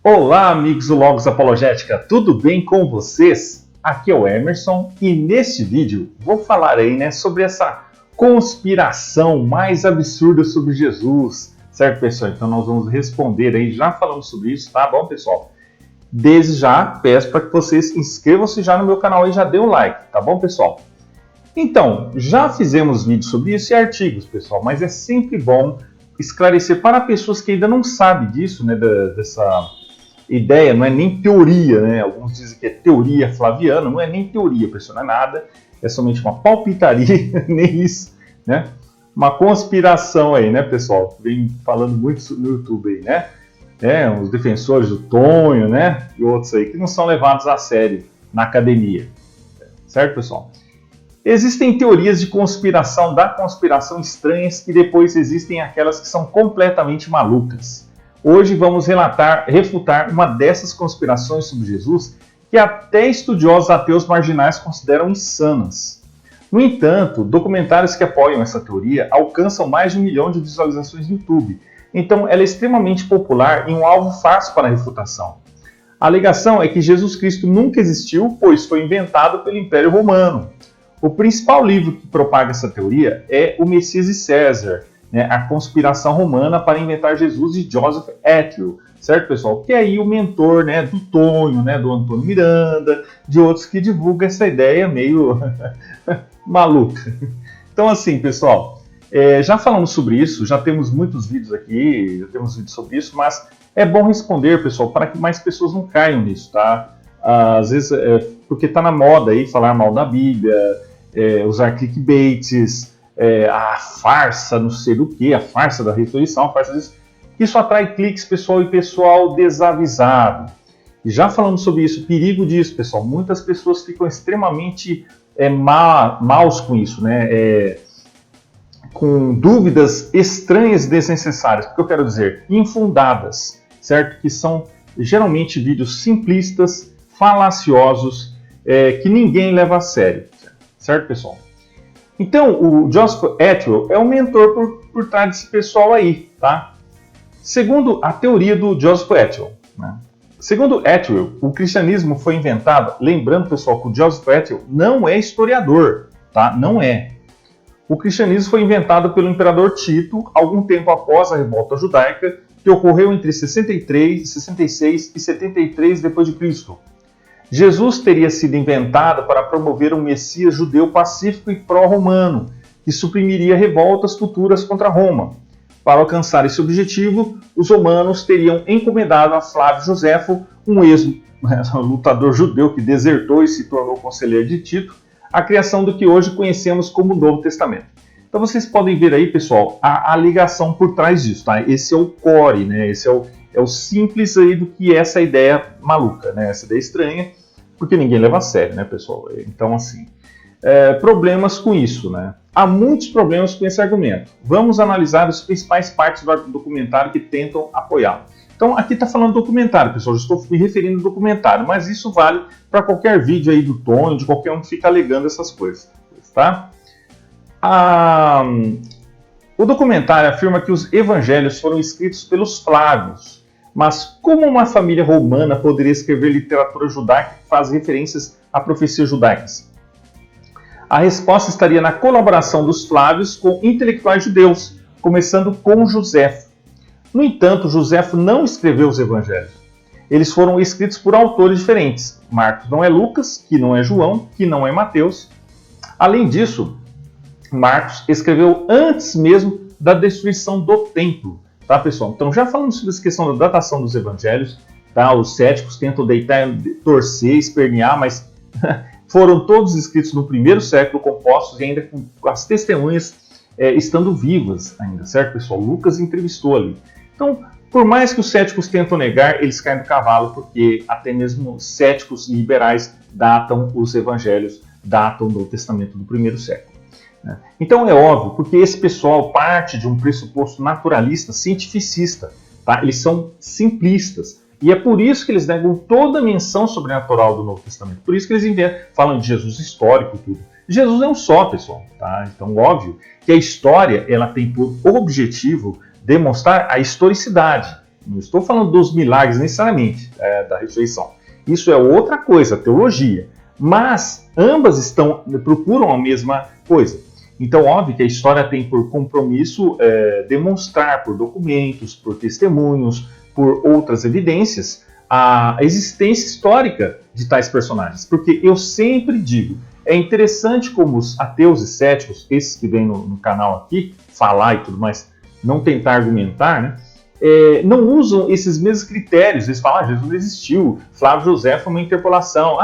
Olá, amigos do Logos Apologética, tudo bem com vocês? Aqui é o Emerson e neste vídeo vou falar aí, sobre essa conspiração mais absurda sobre Jesus, certo, pessoal? Então nós vamos responder aí, já falamos sobre isso, tá bom, pessoal? Desde já peço para que vocês inscrevam-se já no meu canal e já dê um like, tá bom, pessoal? Então, já fizemos vídeos sobre isso e artigos, pessoal, mas é sempre bom esclarecer para pessoas que ainda não sabem disso, dessa ideia, não é nem teoria, né? Alguns dizem que é teoria flaviana, não é nem teoria, pessoal, não é nada, é somente uma palpitaria, nem isso, né? Uma conspiração aí, né, pessoal? Vem falando muito no YouTube aí, né? Os defensores do Tonho, né? E outros aí que não são levados a sério na academia, certo, pessoal? Existem teorias de conspiração da conspiração estranhas e depois existem aquelas que são completamente malucas. Hoje vamos refutar uma dessas conspirações sobre Jesus que até estudiosos ateus marginais consideram insanas. No entanto, documentários que apoiam essa teoria alcançam mais de 1 milhão de visualizações no YouTube, então ela é extremamente popular e um alvo fácil para a refutação. A alegação é que Jesus Cristo nunca existiu, pois foi inventado pelo Império Romano. O principal livro que propaga essa teoria é O Messias e César, a conspiração romana para inventar Jesus, de Joseph Atwill, certo, pessoal? Que é aí o mentor, do Tonho, do Antônio Miranda, de outros que divulgam essa ideia meio maluca. Então, assim, pessoal, já falamos sobre isso, já temos muitos vídeos aqui, já temos vídeos sobre isso, mas é bom responder, pessoal, para que mais pessoas não caiam nisso, tá? Às vezes, porque está na moda aí falar mal da Bíblia, usar clickbaits, a farsa, não sei do que, a farsa da ressurreição, a farsa disso. Isso atrai cliques, pessoal, e pessoal desavisado. E já falamos sobre isso, o perigo disso, pessoal. Muitas pessoas ficam extremamente maus com isso, com dúvidas estranhas e desnecessárias. O que eu quero dizer? Infundadas, certo? Que são geralmente vídeos simplistas, falaciosos, que ninguém leva a sério. Certo, pessoal? Então, o Joseph Atwill é o mentor por trás desse pessoal aí, tá? Segundo a teoria do Joseph Atwill, segundo Atwill, o cristianismo foi inventado, lembrando, pessoal, que o Joseph Atwill não é historiador, tá? Não é. O cristianismo foi inventado pelo imperador Tito algum tempo após a revolta judaica, que ocorreu entre 63, 66 e 73 d.C. Jesus teria sido inventado para promover um Messias judeu pacífico e pró-romano, que suprimiria revoltas futuras contra Roma. Para alcançar esse objetivo, os romanos teriam encomendado a Flávio Josefo, um ex-lutador judeu que desertou e se tornou conselheiro de Tito, a criação do que hoje conhecemos como Novo Testamento. Então vocês podem ver aí, pessoal, a ligação por trás disso, tá? Esse é o core, esse é o simples aí do que é essa ideia maluca, essa ideia estranha, porque ninguém leva a sério, pessoal? Então, assim, problemas com isso, Há muitos problemas com esse argumento. Vamos analisar as principais partes do documentário que tentam apoiá-lo. Então, aqui está falando documentário, pessoal, eu estou me referindo ao documentário, mas isso vale para qualquer vídeo aí do Tonho, de qualquer um que fica alegando essas coisas, tá? O documentário afirma que os evangelhos foram escritos pelos Flávios, mas como uma família romana poderia escrever literatura judaica que faz referências a profecias judaicas? A resposta estaria na colaboração dos Flávios com intelectuais judeus, começando com Joséfo. No entanto, Joséfo não escreveu os evangelhos. Eles foram escritos por autores diferentes. Marcos não é Lucas, que não é João, que não é Mateus. Além disso, Marcos escreveu antes mesmo da destruição do templo. Tá, pessoal? Então já falamos sobre essa questão da datação dos evangelhos, tá? Os céticos tentam deitar, torcer, espernear, mas foram todos escritos no primeiro século, compostos e ainda com as testemunhas estando vivas ainda, certo, pessoal? Lucas entrevistou ali. Então, por mais que os céticos tentam negar, eles caem do cavalo, porque até mesmo céticos liberais datam os evangelhos, datam o Novo Testamento do primeiro século. Então é óbvio, porque esse pessoal parte de um pressuposto naturalista, cientificista, tá? Eles são simplistas, e é por isso que eles negam toda a menção sobrenatural do Novo Testamento, por isso que eles falam de Jesus histórico e tudo. Jesus é um só, pessoal, tá? Então óbvio que a história ela tem por objetivo demonstrar a historicidade, Não estou falando dos milagres necessariamente da ressurreição. Isso é outra coisa, teologia. Mas ambas procuram a mesma coisa. Então, óbvio que a história tem por compromisso demonstrar por documentos, por testemunhos, por outras evidências, a existência histórica de tais personagens. Porque eu sempre digo, é interessante como os ateus e céticos, esses que vêm no canal aqui, falar e tudo mais, não tentar argumentar, né? Não usam esses mesmos critérios. Eles falam, Jesus existiu, Flávio José foi uma interpolação,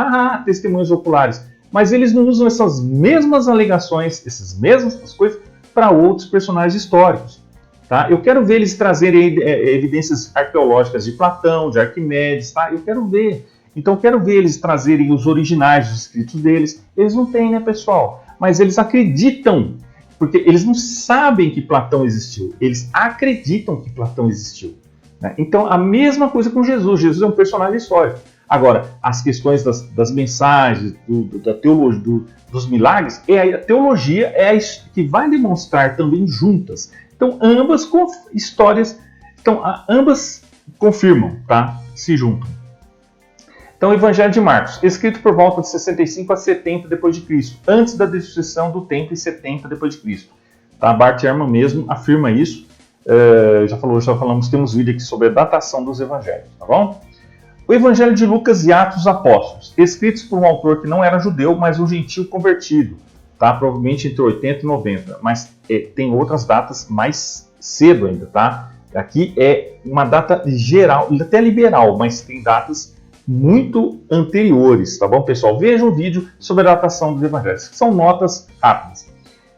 testemunhos oculares. Mas eles não usam essas mesmas alegações, essas mesmas coisas, para outros personagens históricos. Tá? Eu quero ver eles trazerem evidências arqueológicas de Platão, de Arquimedes, tá? Eu quero ver. Então, eu quero ver eles trazerem os originais dos escritos deles. Eles não têm, né, pessoal? Mas eles acreditam, porque eles não sabem que Platão existiu. Eles acreditam que Platão existiu. Né? Então, a mesma coisa com Jesus. Jesus é um personagem histórico. Agora, as questões das mensagens, da teologia, dos milagres, a teologia que vai demonstrar também juntas. Então, ambas histórias, ambas confirmam, tá? Se juntam. Então, o Evangelho de Marcos, escrito por volta de 65 a 70 d.C., antes da destruição do templo em 70 d.C. Tá? Bart Ehrman mesmo afirma isso. Já falamos, temos vídeo aqui sobre a datação dos evangelhos, tá bom? O Evangelho de Lucas e Atos dos Apóstolos, escritos por um autor que não era judeu, mas um gentil convertido, tá? Provavelmente entre 80 e 90, mas tem outras datas mais cedo ainda, tá? Aqui é uma data geral, até liberal, mas tem datas muito anteriores, tá bom, pessoal? Veja um vídeo sobre a datação dos evangelhos, que são notas rápidas.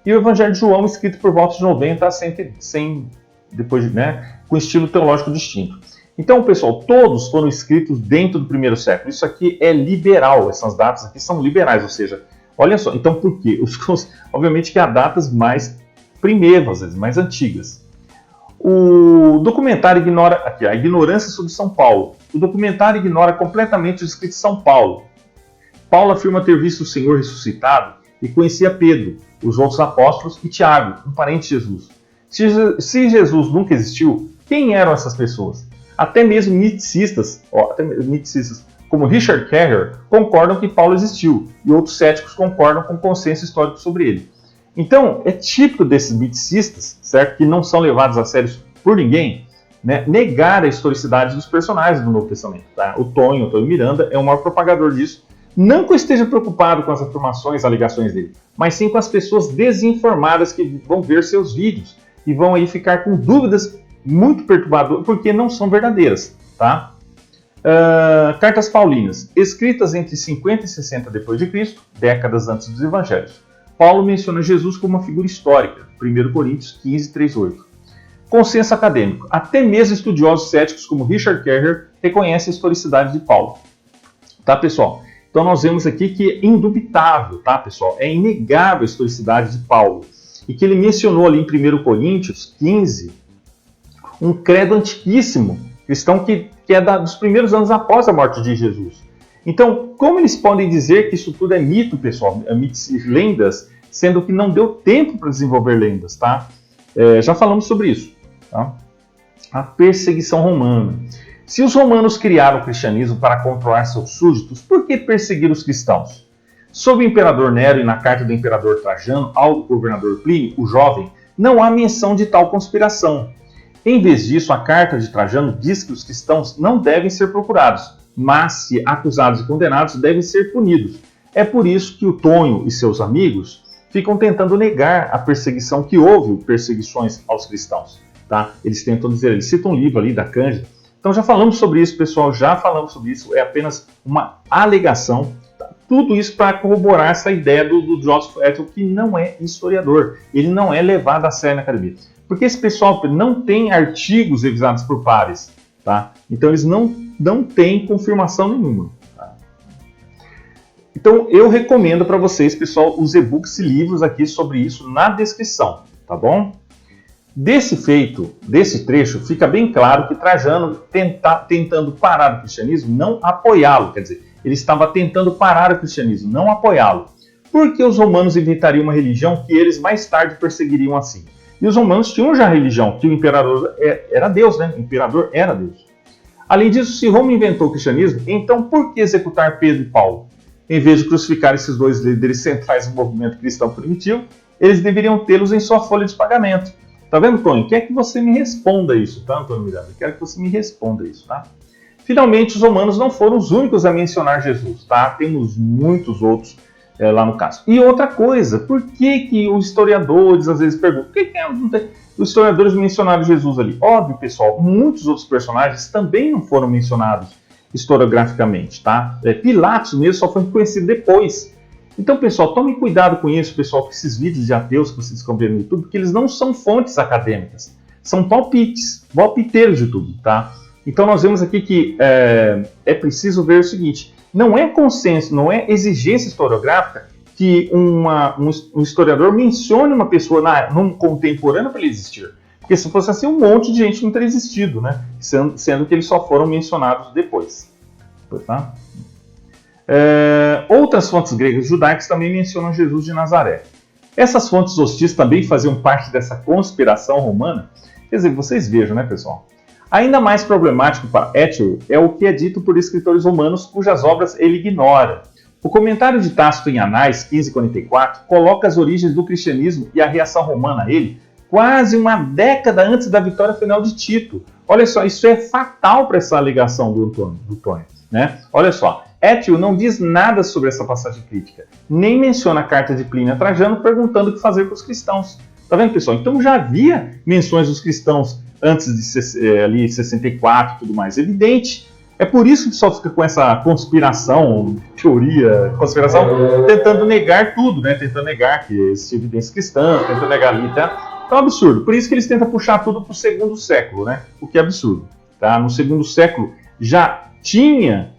E o Evangelho de João, escrito por volta de 90 a 100, depois, né, com estilo teológico distinto. Então, pessoal, todos foram escritos dentro do primeiro século. Isso aqui é liberal, essas datas aqui são liberais, ou seja, olha só, então por quê? Obviamente que há datas mais primeiras, às vezes, mais antigas. O documentário ignora, aqui, a ignorância sobre São Paulo. O documentário ignora completamente os escritos de São Paulo. Paulo afirma ter visto o Senhor ressuscitado e conhecia Pedro, os outros apóstolos e Tiago, um parente de Jesus. Se Jesus nunca existiu, quem eram essas pessoas? Até mesmo miticistas como Richard Carrier concordam que Paulo existiu e outros céticos concordam com o consenso histórico sobre ele. Então, é típico desses miticistas, certo, que não são levados a sério por ninguém, né, negar a historicidade dos personagens do Novo Testamento. Tá? O Tonho Miranda é o maior propagador disso. Não que eu esteja preocupado com as afirmações, alegações dele, mas sim com as pessoas desinformadas que vão ver seus vídeos e vão aí ficar com dúvidas muito perturbadoras, porque não são verdadeiras. Tá? Cartas Paulinas, escritas entre 50 e 60 d.C., décadas antes dos Evangelhos. Paulo menciona Jesus como uma figura histórica, 1 Coríntios 15, 3,8. Consenso acadêmico. Até mesmo estudiosos céticos como Richard Carrier reconhecem a historicidade de Paulo. Tá, pessoal? Então nós vemos aqui que é indubitável, tá, pessoal? É inegável a historicidade de Paulo. E que ele mencionou ali em 1 Coríntios 15, um credo antiquíssimo, cristão que é dos primeiros anos após a morte de Jesus. Então, como eles podem dizer que isso tudo é mito, pessoal? É mitos e lendas, sendo que não deu tempo para desenvolver lendas, tá? Já falamos sobre isso. Tá? A perseguição romana. Se os romanos criaram o cristianismo para controlar seus súditos, por que perseguir os cristãos? Sob o imperador Nero e na carta do imperador Trajano ao governador Plínio, o jovem, não há menção de tal conspiração. Em vez disso, a carta de Trajano diz que os cristãos não devem ser procurados, mas, se acusados e condenados, devem ser punidos. É por isso que o Tonho e seus amigos ficam tentando negar a perseguição que houve, perseguições aos cristãos. Tá? Eles tentam dizer, eles citam um livro ali da Cândida. Então já falamos sobre isso, pessoal, já falamos sobre isso, é apenas uma alegação. Tá? Tudo isso para corroborar essa ideia do Joseph Ethel, que não é historiador, ele não é levado a sério na academia. Porque esse pessoal não tem artigos revisados por pares, tá? Então eles não têm confirmação nenhuma. Tá? Então eu recomendo para vocês, pessoal, os e-books e livros aqui sobre isso na descrição, tá bom? Desse trecho, fica bem claro que Trajano, tentando parar o cristianismo, não apoiá-lo. Quer dizer, ele estava tentando parar o cristianismo, não apoiá-lo. Porque os romanos inventariam uma religião que eles mais tarde perseguiriam assim. E os romanos tinham já a religião, que o imperador era Deus, né? O imperador era Deus. Além disso, se Roma inventou o cristianismo, então por que executar Pedro e Paulo? Em vez de crucificar esses dois líderes centrais do movimento cristão primitivo, eles deveriam tê-los em sua folha de pagamento. Tá vendo, Tony? Quer que você me responda isso, tá, Antônio Miranda? Quero que você me responda isso, tá? Finalmente, os romanos não foram os únicos a mencionar Jesus, tá? Temos muitos outros lá no caso. E outra coisa, por que os historiadores às vezes perguntam, por que os historiadores mencionaram Jesus ali? Óbvio, pessoal, muitos outros personagens também não foram mencionados historiograficamente, tá? Pilatos mesmo só foi reconhecido depois. Então, pessoal, tome cuidado com isso, pessoal, com esses vídeos de ateus que vocês descobriram no YouTube, porque eles não são fontes acadêmicas, são palpiteiros de tudo, tá? Então, nós vemos aqui que é preciso ver o seguinte, não é consenso, não é exigência historiográfica que um historiador mencione uma pessoa num contemporâneo para ele existir. Porque se fosse assim, um monte de gente não teria existido, né? Sendo que eles só foram mencionados depois. Tá? Outras fontes gregas e judaicas também mencionam Jesus de Nazaré. Essas fontes hostis também faziam parte dessa conspiração romana. Quer dizer, vocês vejam, né, pessoal? Ainda mais problemático para Étio é o que é dito por escritores romanos cujas obras ele ignora. O comentário de Tácito em Anais 1544 coloca as origens do cristianismo e a reação romana a ele quase uma década antes da vitória final de Tito. Olha só, isso é fatal para essa alegação do Tony, né? Olha só, Étio não diz nada sobre essa passagem crítica, nem menciona a carta de Plínio a Trajano perguntando o que fazer com os cristãos. Tá vendo, pessoal? Então já havia menções dos cristãos antes de ali 64 e tudo mais, evidente. É por isso que o pessoal fica com essa conspiração, tentando negar tudo, né? Tentando negar que existe evidência cristã, tentando negar ali, tá? Então é um absurdo. Por isso que eles tentam puxar tudo para o segundo século, né? O que é absurdo, tá? No segundo século já tinha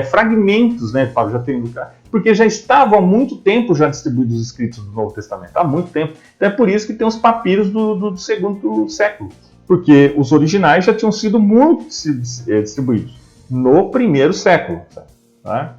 fragmentos, né? Porque já estavam há muito tempo já distribuídos os escritos do Novo Testamento, há muito tempo. Então é por isso que tem os papiros do segundo século. Porque os originais já tinham sido muito distribuídos no primeiro século. Tá?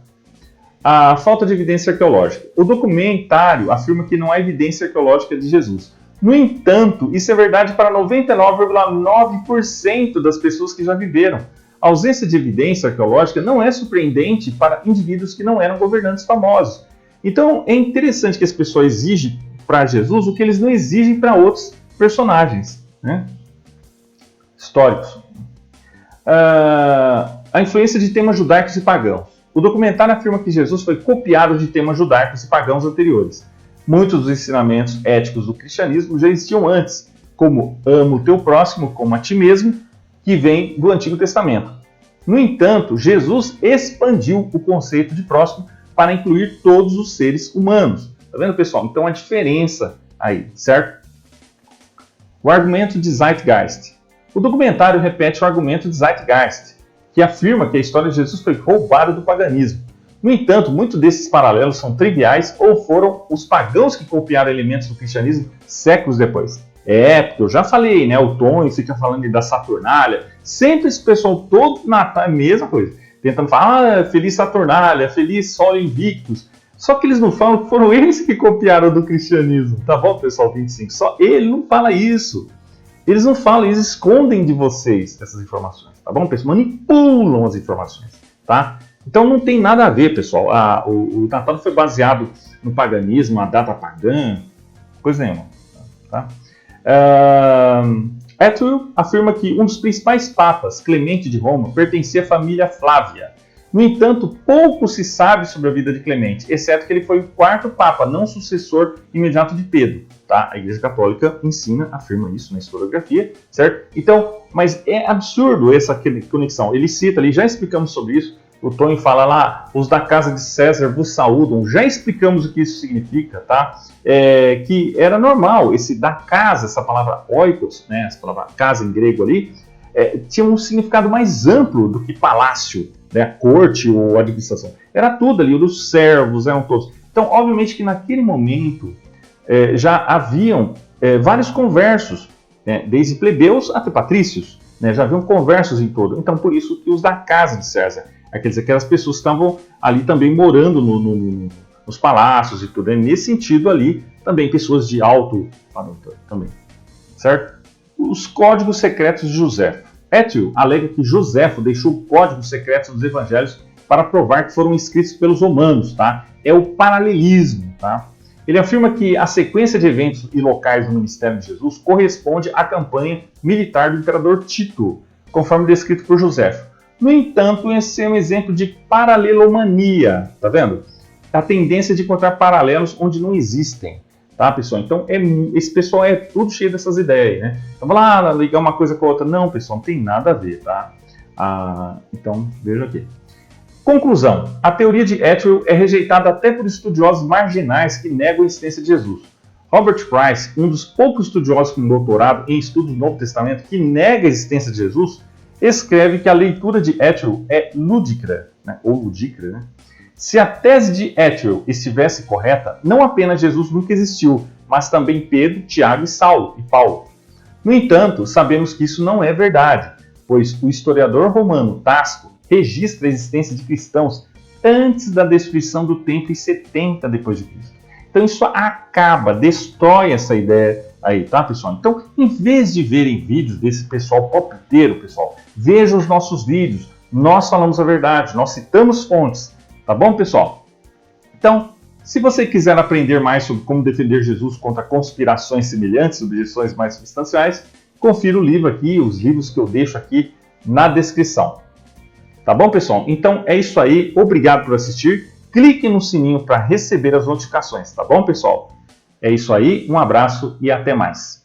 A falta de evidência arqueológica. O documentário afirma que não há evidência arqueológica de Jesus. No entanto, isso é verdade para 99,9% das pessoas que já viveram. A ausência de evidência arqueológica não é surpreendente para indivíduos que não eram governantes famosos. Então, é interessante que as pessoas exigem para Jesus o que eles não exigem para outros personagens, né? Históricos. A influência de temas judaicos e pagãos. O documentário afirma que Jesus foi copiado de temas judaicos e pagãos anteriores. Muitos dos ensinamentos éticos do cristianismo já existiam antes, como ama o teu próximo como a ti mesmo, que vem do Antigo Testamento. No entanto, Jesus expandiu o conceito de próximo para incluir todos os seres humanos. Tá vendo, pessoal? Então a diferença aí, certo? O argumento de Zeitgeist. O documentário repete o argumento de Zeitgeist, que afirma que a história de Jesus foi roubada do paganismo. No entanto, muitos desses paralelos são triviais ou foram os pagãos que copiaram elementos do cristianismo séculos depois. Porque eu já falei, né? O Tony fica falando da Saturnália. Sempre esse pessoal todo Natal é a mesma coisa. Tentando falar, feliz Saturnália, feliz Sol Invictus. Só que eles não falam que foram eles que copiaram do cristianismo. Tá bom, pessoal 25? Só ele não fala isso. Eles não falam, eles escondem de vocês essas informações, tá bom? Eles manipulam as informações, tá? Então não tem nada a ver, pessoal. O Natal foi baseado no paganismo, a data pagã, coisa nenhuma, tá? Étio afirma que um dos principais papas, Clemente de Roma, pertencia à família Flávia. No entanto, pouco se sabe sobre a vida de Clemente, exceto que ele foi o quarto papa, não sucessor imediato de Pedro. Tá? A Igreja Católica afirma isso na historiografia, certo? Então, mas é absurdo essa conexão. Ele cita ali, já explicamos sobre isso, o Tony fala lá, os da casa de César vos saúdam, já explicamos o que isso significa, tá? Que era normal, esse da casa, essa palavra oikos, né, essa palavra casa em grego ali, tinha um significado mais amplo do que palácio, né, a corte ou a administração. Era tudo ali, os servos eram todos. Então, obviamente que naquele momento já haviam vários conversos, né, desde plebeus até patrícios, né, já haviam conversos em todo. Então, por isso que os da casa de César, aquelas pessoas que estavam ali também morando nos palácios e tudo. É nesse sentido ali, também pessoas de alto padrão também, certo? Os códigos secretos de Joséfo. Ethiel alega que Joséfo deixou códigos secretos dos evangelhos para provar que foram escritos pelos romanos, tá? É o paralelismo, tá? Ele afirma que a sequência de eventos e locais do ministério de Jesus corresponde à campanha militar do imperador Tito, conforme descrito por Joséfo. No entanto, esse é um exemplo de paralelomania, tá vendo? A tendência de encontrar paralelos onde não existem, tá, pessoal? Então, esse pessoal é tudo cheio dessas ideias, né? Então, vai lá ligar uma coisa com a outra. Não, pessoal, não tem nada a ver, tá? Então, veja aqui. Conclusão. A teoria de Ethiel é rejeitada até por estudiosos marginais que negam a existência de Jesus. Robert Price, um dos poucos estudiosos com doutorado em estudos do Novo Testamento que nega a existência de Jesus, escreve que a leitura de Ethiel é ludicra, né? Ou ludicra, né? Se a tese de Ethiel estivesse correta, não apenas Jesus nunca existiu, mas também Pedro, Tiago e Paulo. No entanto, sabemos que isso não é verdade, pois o historiador romano Tácito registra a existência de cristãos antes da destruição do templo em 70 depois de Cristo. Então isso destrói essa ideia aí, tá, pessoal? Então, em vez de verem vídeos desse pessoal palpiteiro, pessoal, vejam os nossos vídeos. Nós falamos a verdade, nós citamos fontes, tá bom, pessoal? Então, se você quiser aprender mais sobre como defender Jesus contra conspirações semelhantes, objeções mais substanciais, confira o livro aqui, os livros que eu deixo aqui na descrição. Tá bom, pessoal? Então é isso aí. Obrigado por assistir. Clique no sininho para receber as notificações. Tá bom, pessoal? É isso aí. Um abraço e até mais.